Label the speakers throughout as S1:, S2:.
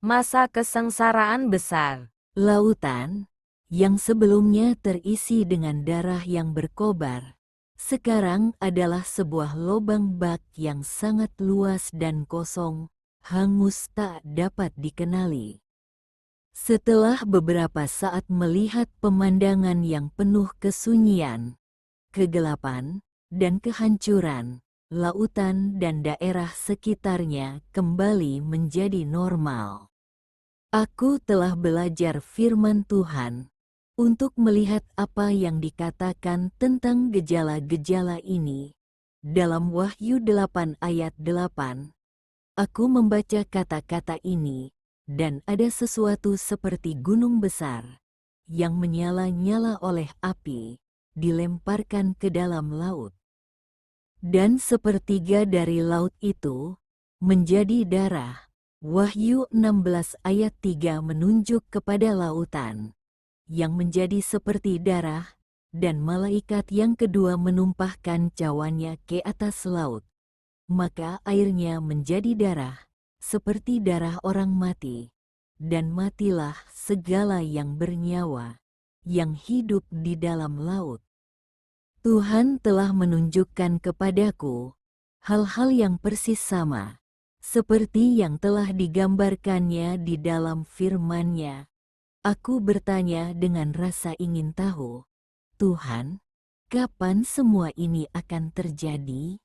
S1: Masa kesengsaraan besar.
S2: Lautan, yang sebelumnya terisi dengan darah yang berkobar, sekarang adalah sebuah lubang bak yang sangat luas dan kosong, hangus tak dapat dikenali. Setelah beberapa saat melihat pemandangan yang penuh kesunyian, kegelapan, dan kehancuran, lautan dan daerah sekitarnya kembali menjadi normal. Aku telah belajar firman Tuhan untuk melihat apa yang dikatakan tentang gejala-gejala ini. Dalam Wahyu 8 ayat 8, aku membaca kata-kata ini, dan ada sesuatu seperti gunung besar yang menyala-nyala oleh api, dilemparkan ke dalam laut. Dan sepertiga dari laut itu menjadi darah. Wahyu 16 ayat 3 menunjuk kepada lautan yang menjadi seperti darah, dan malaikat yang kedua menumpahkan cawannya ke atas laut. Maka airnya menjadi darah, seperti darah orang mati, dan matilah segala yang bernyawa, yang hidup di dalam laut. Tuhan telah menunjukkan kepadaku hal-hal yang persis sama, seperti yang telah digambarkannya di dalam firman-Nya. Aku bertanya dengan rasa ingin tahu, Tuhan, kapan semua ini akan terjadi?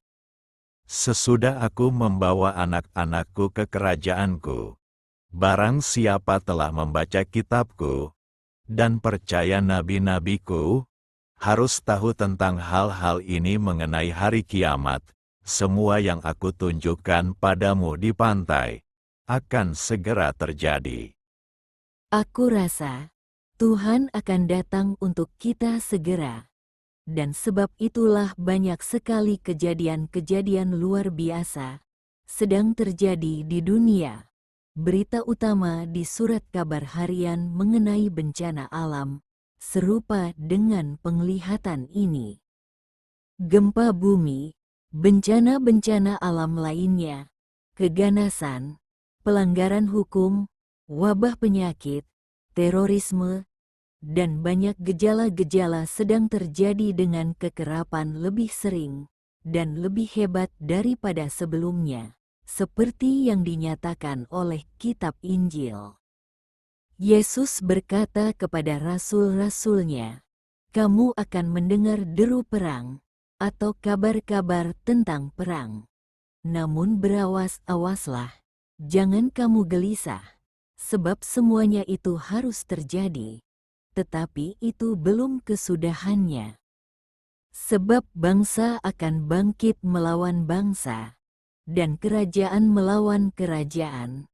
S3: Sesudah aku membawa anak-anakku ke kerajaanku, barang siapa telah membaca kitabku, dan percaya nabi-nabiku, harus tahu tentang hal-hal ini mengenai hari kiamat. Semua yang aku tunjukkan padamu di pantai akan segera terjadi.
S2: Aku rasa Tuhan akan datang untuk kita segera. Dan sebab itulah banyak sekali kejadian-kejadian luar biasa sedang terjadi di dunia. Berita utama di surat kabar harian mengenai bencana alam serupa dengan penglihatan ini. Gempa bumi, bencana-bencana alam lainnya, keganasan, pelanggaran hukum, wabah penyakit, terorisme, dan banyak gejala-gejala sedang terjadi dengan kekerapan lebih sering dan lebih hebat daripada sebelumnya, seperti yang dinyatakan oleh kitab Injil. Yesus berkata kepada rasul-rasul-Nya, "Kamu akan mendengar deru perang atau kabar-kabar tentang perang. Namun berawas-awaslah, jangan kamu gelisah, sebab semuanya itu harus terjadi, tetapi itu belum kesudahannya. Sebab bangsa akan bangkit melawan bangsa, dan kerajaan melawan kerajaan.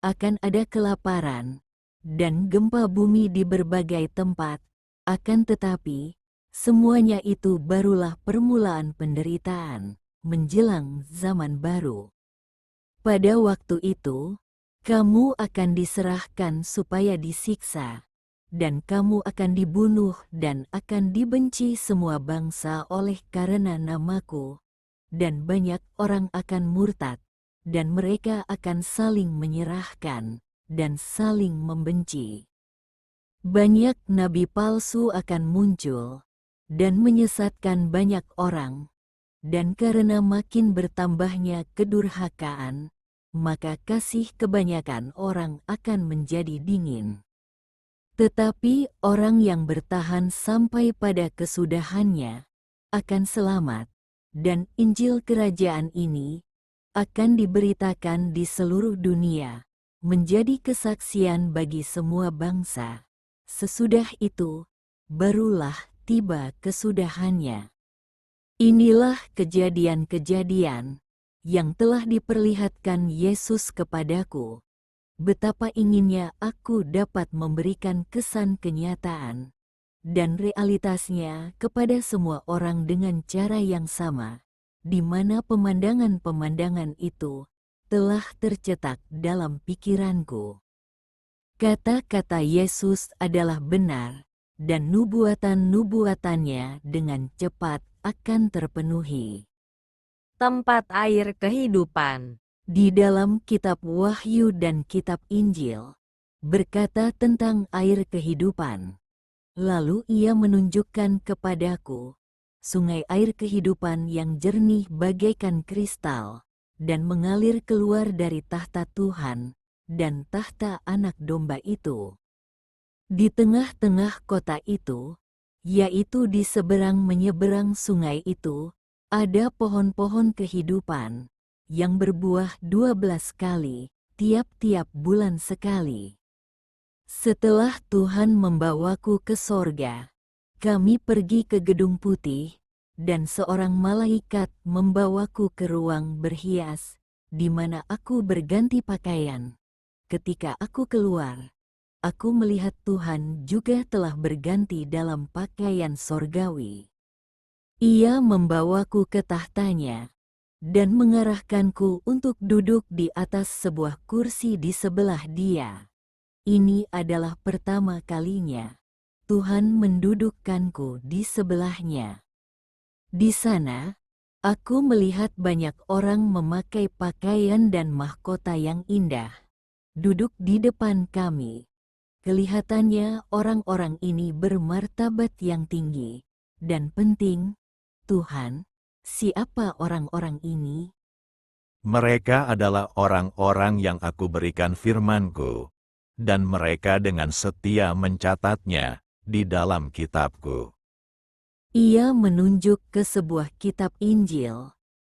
S2: Akan ada kelaparan dan gempa bumi di berbagai tempat, akan tetapi semuanya itu barulah permulaan penderitaan menjelang zaman baru. Pada waktu itu, kamu akan diserahkan supaya disiksa, dan kamu akan dibunuh dan akan dibenci semua bangsa oleh karena namaku, dan banyak orang akan murtad, dan mereka akan saling menyerahkan dan saling membenci. Banyak nabi palsu akan muncul dan menyesatkan banyak orang, dan karena makin bertambahnya kedurhakaan, maka kasih kebanyakan orang akan menjadi dingin. Tetapi orang yang bertahan sampai pada kesudahannya akan selamat, dan Injil Kerajaan ini akan diberitakan di seluruh dunia, menjadi kesaksian bagi semua bangsa. Sesudah itu, barulah tiba kesudahannya. Inilah kejadian-kejadian yang telah diperlihatkan Yesus kepadaku. Betapa inginnya aku dapat memberikan kesan kenyataan dan realitasnya kepada semua orang dengan cara yang sama, di mana pemandangan-pemandangan itu telah tercetak dalam pikiranku. Kata-kata Yesus adalah benar, dan nubuatan-nubuatannya dengan cepat akan terpenuhi.
S1: Tempat air kehidupan.
S2: Di dalam kitab Wahyu dan kitab Injil, berkata tentang air kehidupan. Lalu ia menunjukkan kepadaku sungai air kehidupan yang jernih bagaikan kristal, dan mengalir keluar dari tahta Tuhan dan tahta Anak Domba itu. Di tengah-tengah kota itu, yaitu di seberang menyeberang sungai itu, ada pohon-pohon kehidupan yang berbuah 12 kali, tiap-tiap bulan sekali. Setelah Tuhan membawaku ke sorga, kami pergi ke Gedung Putih, dan seorang malaikat membawaku ke ruang berhias, di mana aku berganti pakaian. Ketika aku keluar, aku melihat Tuhan juga telah berganti dalam pakaian sorgawi. Ia membawaku ke tahtanya, dan mengarahkanku untuk duduk di atas sebuah kursi di sebelah Dia. Ini adalah pertama kalinya Tuhan mendudukkanku di sebelahnya. Di sana, aku melihat banyak orang memakai pakaian dan mahkota yang indah, duduk di depan kami. Kelihatannya orang-orang ini bermartabat yang tinggi dan penting. Tuhan, siapa orang-orang ini?
S3: Mereka adalah orang-orang yang aku berikan firman-Ku, dan mereka dengan setia mencatatnya di dalam kitab-Ku.
S2: Ia menunjuk ke sebuah kitab Injil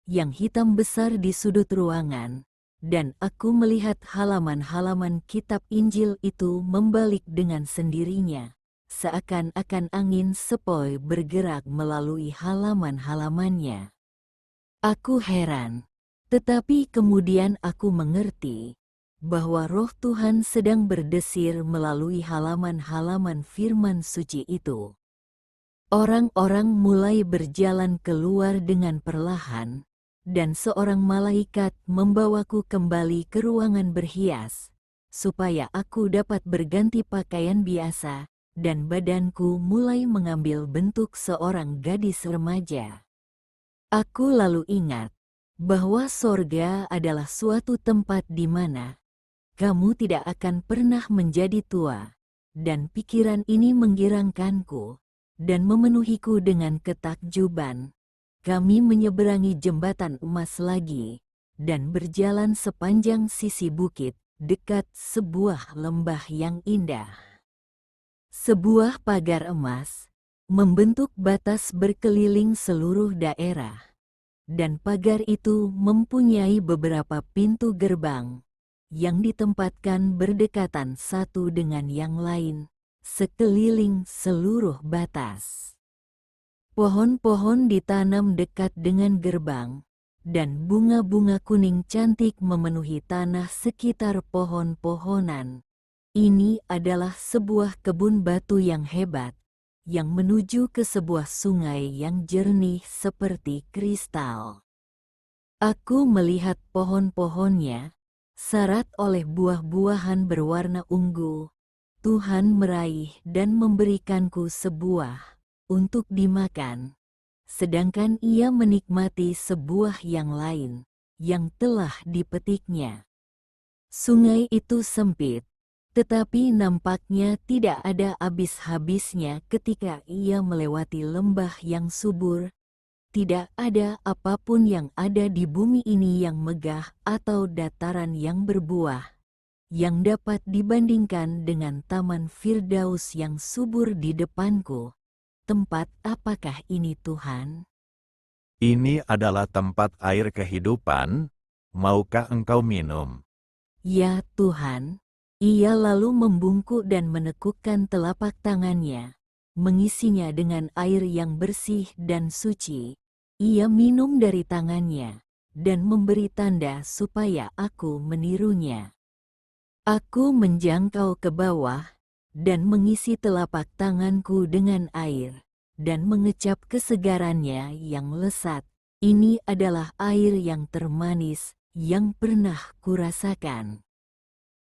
S2: yang hitam besar di sudut ruangan, dan aku melihat halaman-halaman kitab Injil itu membalik dengan sendirinya, seakan-akan angin sepoi bergerak melalui halaman-halamannya. Aku heran, tetapi kemudian aku mengerti bahwa Roh Tuhan sedang berdesir melalui halaman-halaman firman suci itu. Orang-orang mulai berjalan keluar dengan perlahan, dan seorang malaikat membawaku kembali ke ruangan berhias, supaya aku dapat berganti pakaian biasa, dan badanku mulai mengambil bentuk seorang gadis remaja. Aku lalu ingat bahwa sorga adalah suatu tempat di mana kamu tidak akan pernah menjadi tua, dan pikiran ini menggirangkanku dan memenuhiku dengan ketakjuban. Kami menyeberangi jembatan emas lagi, dan berjalan sepanjang sisi bukit, dekat sebuah lembah yang indah. Sebuah pagar emas membentuk batas berkeliling seluruh daerah, dan pagar itu mempunyai beberapa pintu gerbang yang ditempatkan berdekatan satu dengan yang lain, sekeliling seluruh batas. Pohon-pohon ditanam dekat dengan gerbang, dan bunga-bunga kuning cantik memenuhi tanah sekitar pohon-pohonan. Ini adalah sebuah kebun batu yang hebat, yang menuju ke sebuah sungai yang jernih seperti kristal. Aku melihat pohon-pohonnya, syarat oleh buah-buahan berwarna ungu. Tuhan meraih dan memberikanku sebuah untuk dimakan, sedangkan ia menikmati sebuah yang lain, yang telah dipetiknya. Sungai itu sempit, tetapi nampaknya tidak ada habis-habisnya ketika ia melewati lembah yang subur. Tidak ada apapun yang ada di bumi ini yang megah atau dataran yang berbuah, yang dapat dibandingkan dengan Taman Firdaus yang subur di depanku. Tempat apakah ini, Tuhan?
S3: Ini adalah tempat air kehidupan, maukah engkau minum?
S2: Ya Tuhan. Ia lalu membungkuk dan menekukkan telapak tangannya, mengisinya dengan air yang bersih dan suci. Ia minum dari tangannya, dan memberi tanda supaya aku menirunya. Aku menjangkau ke bawah, dan mengisi telapak tanganku dengan air, dan mengecap kesegarannya yang lesat. Ini adalah air yang termanis yang pernah kurasakan.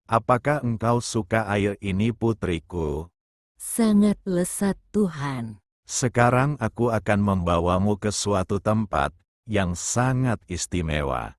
S3: Apakah engkau suka air ini, putriku?
S2: Sangat lesat, Tuhan.
S3: Sekarang aku akan membawamu ke suatu tempat yang sangat istimewa.